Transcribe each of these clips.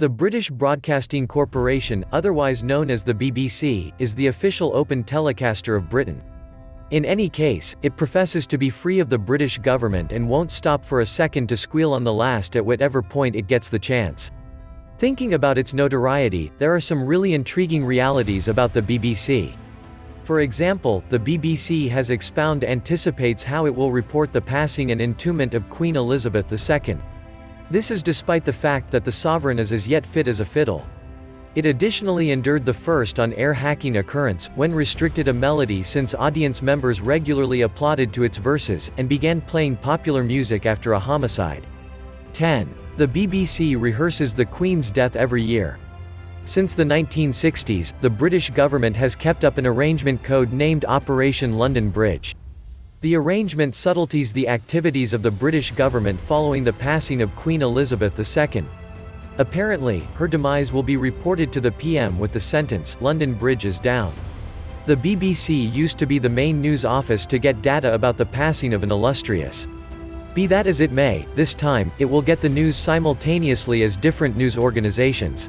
The British Broadcasting Corporation, otherwise known as the BBC, is the official open telecaster of Britain. In any case, it professes to be free of the British government and won't stop for a second to squeal on the last at whatever point it gets the chance. Thinking about its notoriety, there are some really intriguing realities about the BBC. For example, the BBC has anticipates how it will report the passing and entombment of Queen Elizabeth II. This is despite the fact that the sovereign is as yet fit as a fiddle. It additionally endured the first on-air hacking occurrence, when restricted a melody since audience members regularly applauded to its verses, and began playing popular music after a homicide. 10. The BBC rehearses the Queen's death every year. Since the 1960s, the British government has kept up an arrangement code named Operation London Bridge. The arrangement subtleties the activities of the British government following the passing of Queen Elizabeth II. Apparently, her demise will be reported to the PM with the sentence, "London Bridge is down." The BBC used to be the main news office to get data about the passing of an illustrious. Be that as it may, this time, it will get the news simultaneously as different news organizations.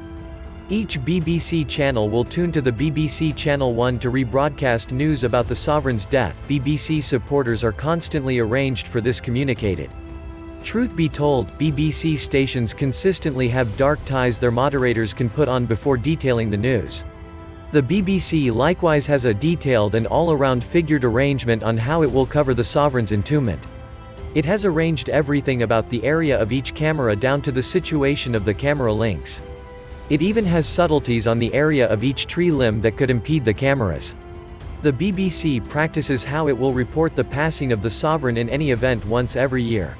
Each BBC channel will tune to the BBC Channel 1 to rebroadcast news about the sovereign's death. BBC supporters are constantly arranged for this communicated. Truth be told, BBC stations consistently have dark ties their moderators can put on before detailing the news. The BBC likewise has a detailed and all-around figured arrangement on how it will cover the sovereign's entombment. It has arranged everything about the area of each camera down to the situation of the camera links. It even has subtleties on the area of each tree limb that could impede the cameras. The BBC practices how it will report the passing of the sovereign in any event once every year.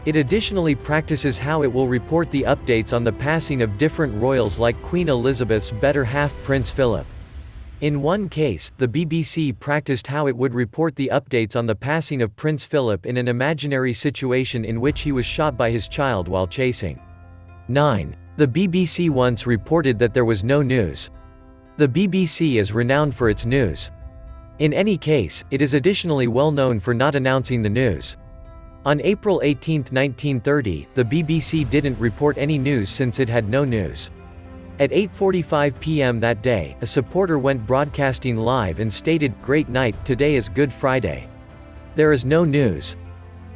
It additionally practices how it will report the updates on the passing of different royals like Queen Elizabeth's better half Prince Philip. In one case, the BBC practiced how it would report the updates on the passing of Prince Philip in an imaginary situation in which he was shot by his child while chasing. 9. The BBC once reported that there was no news. The BBC is renowned for its news. In any case, it is additionally well known for not announcing the news. On April 18, 1930, the BBC didn't report any news since it had no news. At 8:45 p.m. that day, a supporter went broadcasting live and stated, "Great night, today is Good Friday. There is no news."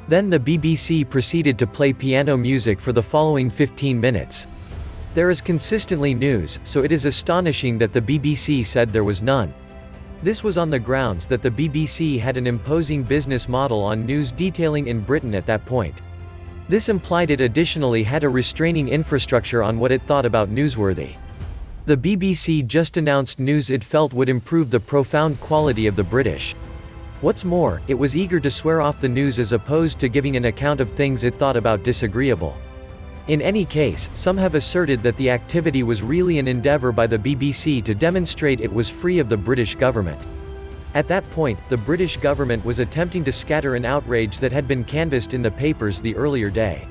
Then the BBC proceeded to play piano music for the following 15 minutes. There is consistently news, so it is astonishing that the BBC said there was none. This was on the grounds that the BBC had an imposing business model on news detailing in Britain at that point. This implied it additionally had a restraining infrastructure on what it thought about newsworthy. The BBC just announced news it felt would improve the profound quality of the British. What's more, it was eager to swear off the news as opposed to giving an account of things it thought about disagreeable. In any case, some have asserted that the activity was really an endeavour by the BBC to demonstrate it was free of the British government. At that point, the British government was attempting to scatter an outrage that had been canvassed in the papers the earlier day.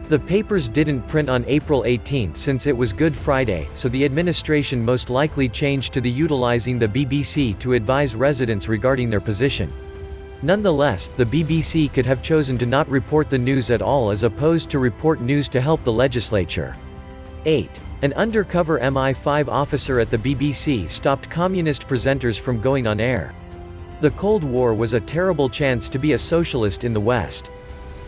The papers didn't print on April 18 since it was Good Friday, so the administration most likely changed to utilising the BBC to advise residents regarding their position. Nonetheless, the BBC could have chosen to not report the news at all as opposed to report news to help the legislature. 8. An undercover MI5 officer at the BBC stopped communist presenters from going on air. The Cold War was a terrible chance to be a socialist in the West.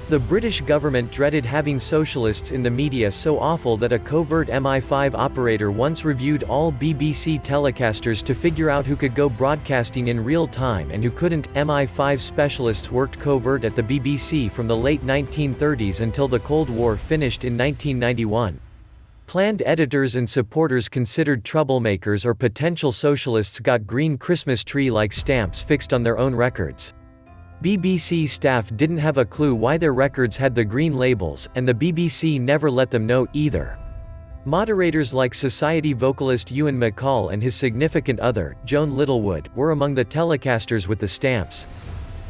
The British government dreaded having socialists in the media so awful that a covert MI5 operator once reviewed all BBC telecasters to figure out who could go broadcasting in real time and who couldn't. MI5 specialists worked covert at the BBC from the late 1930s until the Cold War finished in 1991. Planned editors and supporters considered troublemakers or potential socialists got green Christmas tree-like stamps fixed on their own records. BBC staff didn't have a clue why their records had the green labels, and the BBC never let them know, either. Moderators like society vocalist Ewan MacColl and his significant other, Joan Littlewood, were among the telecasters with the stamps.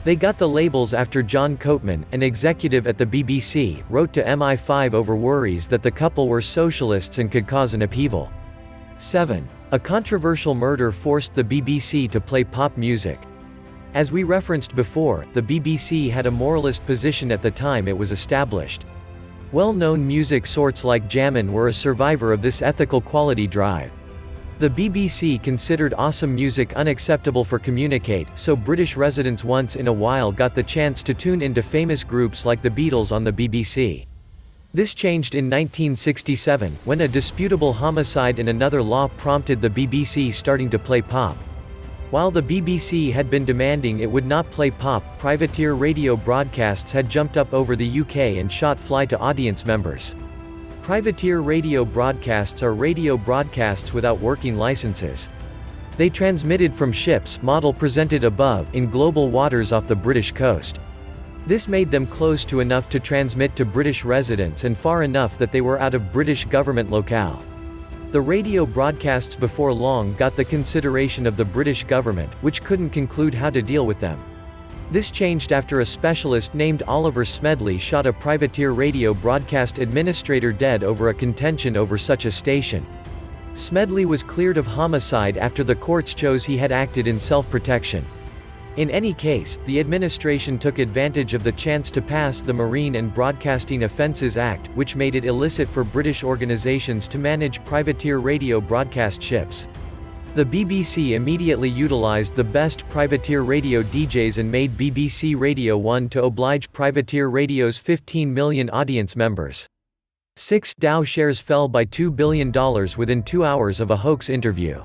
They got the labels after John Coatman, an executive at the BBC, wrote to MI5 over worries that the couple were socialists and could cause an upheaval. 7. A controversial murder forced the BBC to play pop music. As we referenced before, the BBC had a moralist position at the time it was established. Well-known music sorts like jammin' were a survivor of this ethical quality drive. The BBC considered awesome music unacceptable for communicate, so British residents once in a while got the chance to tune into famous groups like the Beatles on the BBC. This changed in 1967, when a disputable homicide in another law prompted the BBC starting to play pop. While the BBC had been demanding it would not play pop, privateer radio broadcasts had jumped up over the UK and shot fly to audience members. Privateer radio broadcasts are radio broadcasts without working licenses. They transmitted from ships, model presented above, in global waters off the British coast. This made them close to enough to transmit to British residents and far enough that they were out of British government locale. The radio broadcasts before long got the consideration of the British government, which couldn't conclude how to deal with them. This changed after a specialist named Oliver Smedley shot a privateer radio broadcast administrator dead over a contention over such a station. Smedley was cleared of homicide after the courts chose he had acted in self-protection. In any case, the administration took advantage of the chance to pass the Marine and Broadcasting Offences Act, which made it illicit for British organisations to manage privateer radio broadcast ships. The BBC immediately utilised the best privateer radio DJs and made BBC Radio 1 to oblige privateer radio's 15 million audience members. 6. Dow shares fell by $2 billion within 2 hours of a hoax interview.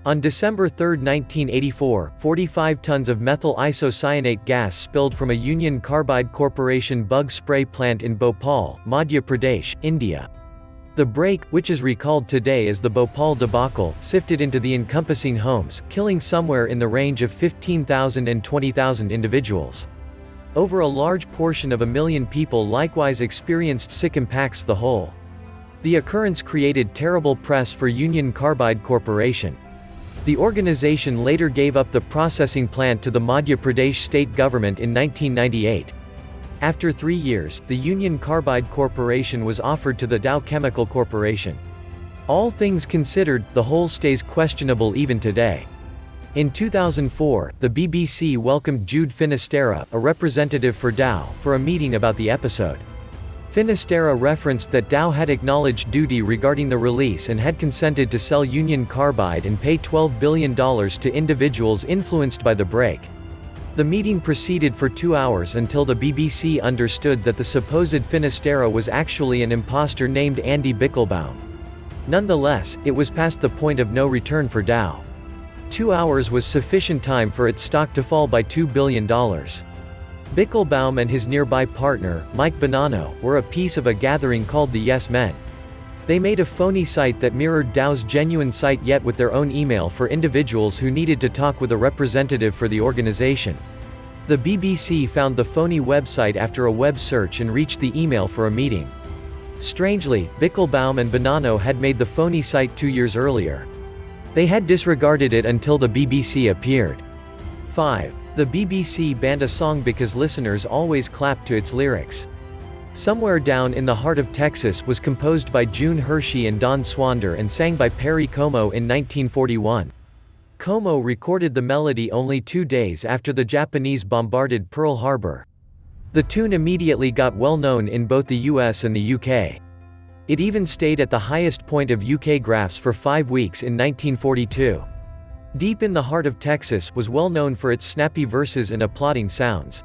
On December 3, 1984, 45 tons of methyl isocyanate gas spilled from a Union Carbide Corporation bug spray plant in Bhopal, Madhya Pradesh, India. The break, which is recalled today as the Bhopal debacle, sifted into the encompassing homes, killing somewhere in the range of 15,000 and 20,000 individuals. Over a large portion of 1 million people likewise experienced sick impacts the whole. The occurrence created terrible press for Union Carbide Corporation. The organization later gave up the processing plant to the Madhya Pradesh state government in 1998. After 3 years, the Union Carbide Corporation was offered to the Dow Chemical Corporation. All things considered, the whole stays questionable even today. In 2004, the BBC welcomed Jude Finisterra, a representative for Dow, for a meeting about the episode. Finisterra referenced that Dow had acknowledged duty regarding the release and had consented to sell Union Carbide and pay $12 billion to individuals influenced by the break. The meeting proceeded for 2 hours until the BBC understood that the supposed Finisterra was actually an imposter named Andy Bickelbaum. Nonetheless, it was past the point of no return for Dow. 2 hours was sufficient time for its stock to fall by $2 billion. Bickelbaum and his nearby partner, Mike Bonanno, were a piece of a gathering called the Yes Men. They made a phony site that mirrored Dow's genuine site yet with their own email for individuals who needed to talk with a representative for the organization. The BBC found the phony website after a web search and reached the email for a meeting. Strangely, Bickelbaum and Bonanno had made the phony site 2 years earlier. They had disregarded it until the BBC appeared. 5. The BBC banned a song because listeners always clapped to its lyrics. Somewhere Down in the Heart of Texas was composed by June Hershey and Don Swander and sang by Perry Como in 1941. Como recorded the melody only 2 days after the Japanese bombarded Pearl Harbor. The tune immediately got well known in both the US and the UK. It even stayed at the highest point of UK graphs for 5 weeks in 1942. Deep in the Heart of Texas was well known for its snappy verses and applauding sounds.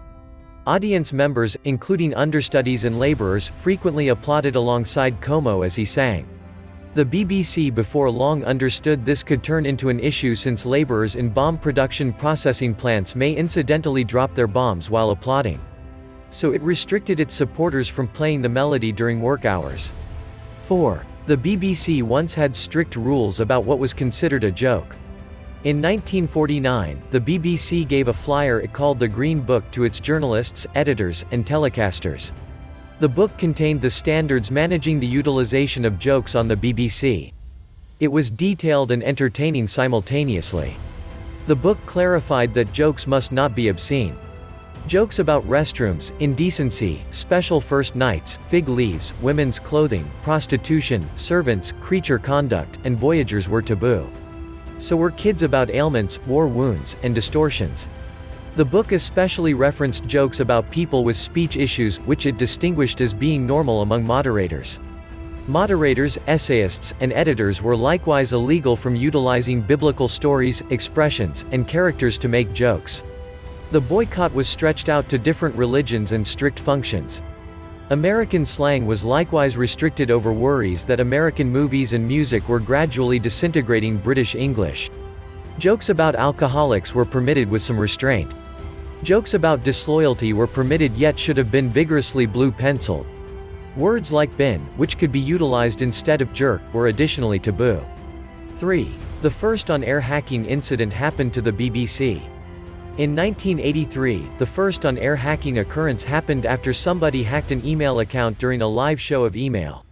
Audience members, including understudies and laborers, frequently applauded alongside Como as he sang. The BBC before long understood this could turn into an issue since laborers in bomb production processing plants may incidentally drop their bombs while applauding. So it restricted its supporters from playing the melody during work hours. 4. The BBC once had strict rules about what was considered a joke. In 1949, the BBC gave a flyer it called the Green Book to its journalists, editors, and telecasters. The book contained the standards managing the utilization of jokes on the BBC. It was detailed and entertaining simultaneously. The book clarified that jokes must not be obscene. Jokes about restrooms, indecency, special first nights, fig leaves, women's clothing, prostitution, servants, creature conduct, and voyagers were taboo. So were kids about ailments, war wounds, and distortions. The book especially referenced jokes about people with speech issues, which it distinguished as being normal among moderators. Moderators, essayists, and editors were likewise illegal from utilizing biblical stories, expressions, and characters to make jokes. The boycott was stretched out to different religions and strict functions. American slang was likewise restricted over worries that American movies and music were gradually disintegrating British English. Jokes about alcoholics were permitted with some restraint. Jokes about disloyalty were permitted yet should have been vigorously blue-penciled. Words like bin, which could be utilized instead of jerk, were additionally taboo. 3. The first on-air hacking incident happened to the BBC. In 1983, the first on-air hacking occurrence happened after somebody hacked an email account during a live show of email.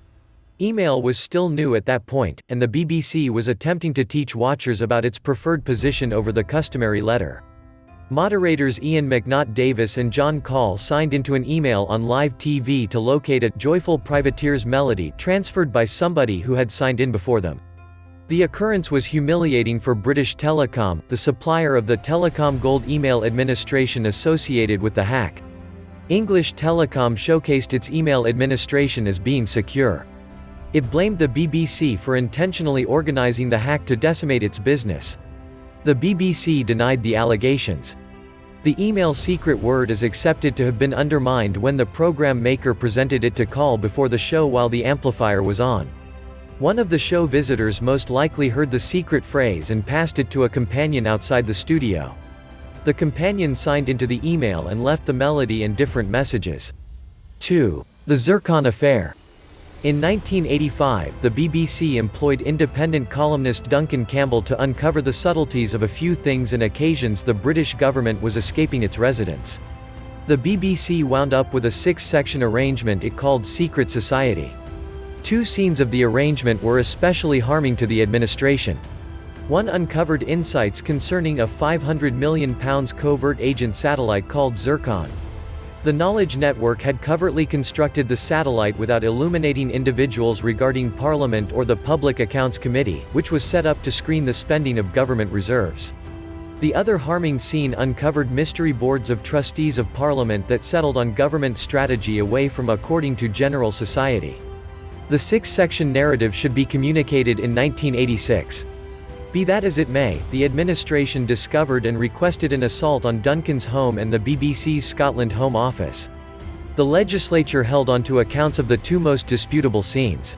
Email was still new at that point, and the BBC was attempting to teach watchers about its preferred position over the customary letter. Moderators Ian McNaught-Davis and John Call signed into an email on live TV to locate a "Joyful Privateer's melody" transferred by somebody who had signed in before them. The occurrence was humiliating for British Telecom, the supplier of the Telecom Gold email administration associated with the hack. English Telecom showcased its email administration as being secure. It blamed the BBC for intentionally organizing the hack to decimate its business. The BBC denied the allegations. The email secret word is accepted to have been undermined when the program maker presented it to Call before the show while the amplifier was on. One of the show visitors most likely heard the secret phrase and passed it to a companion outside the studio. The companion signed into the email and left the melody and different messages. 2. The Zircon Affair. In 1985, the BBC employed independent columnist Duncan Campbell to uncover the subtleties of a few things and occasions the British government was escaping its residents. The BBC wound up with a 6-section arrangement it called Secret Society. 2 scenes of the arrangement were especially harming to the administration. One uncovered insights concerning a £500 million covert agent satellite called Zircon. The Knowledge Network had covertly constructed the satellite without illuminating individuals regarding Parliament or the Public Accounts Committee, which was set up to screen the spending of government reserves. The other harming scene uncovered mystery boards of trustees of Parliament that settled on government strategy away from according to general society. The 6-section narrative should be communicated in 1986. Be that as it may, the administration discovered and requested an assault on Duncan's home and the BBC's Scotland Home Office. The legislature held onto accounts of the 2 most disputable scenes.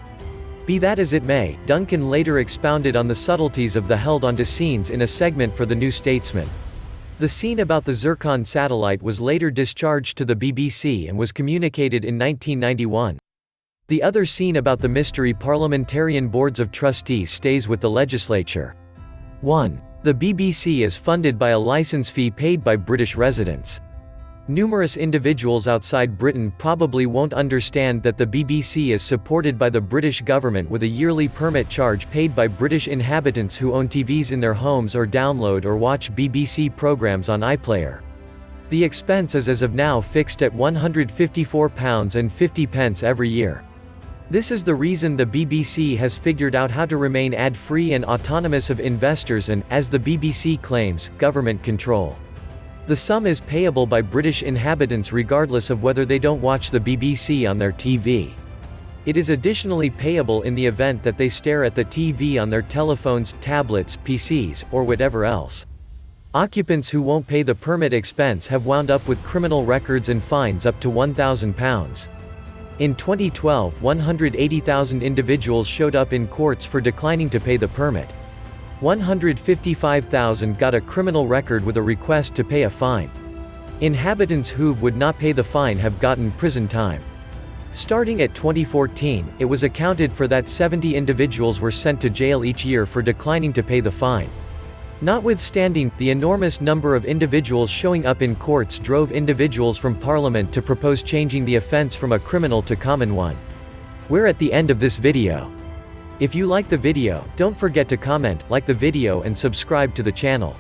Be that as it may, Duncan later expounded on the subtleties of the held onto scenes in a segment for The New Statesman. The scene about the Zircon satellite was later discharged to the BBC and was communicated in 1991. The other scene about the mystery parliamentarian boards of trustees stays with the legislature. 1. The BBC is funded by a license fee paid by British residents. Numerous individuals outside Britain probably won't understand that the BBC is supported by the British government with a yearly permit charge paid by British inhabitants who own TVs in their homes or download or watch BBC programmes on iPlayer. The expense is as of now fixed at £154.50 every year. This is the reason the BBC has figured out how to remain ad-free and autonomous of investors and, as the BBC claims, government control. The sum is payable by British inhabitants regardless of whether they don't watch the BBC on their TV. It is additionally payable in the event that they stare at the TV on their telephones, tablets, PCs, or whatever else. Occupants who won't pay the permit expense have wound up with criminal records and fines up to £1,000. In 2012, 180,000 individuals showed up in courts for declining to pay the permit. 155,000 got a criminal record with a request to pay a fine. Inhabitants who would not pay the fine have gotten prison time. Starting at 2014, it was accounted for that 70 individuals were sent to jail each year for declining to pay the fine. Notwithstanding, the enormous number of individuals showing up in courts drove individuals from Parliament to propose changing the offence from a criminal to common one. We're at the end of this video. If you like the video, don't forget to comment, like the video and subscribe to the channel.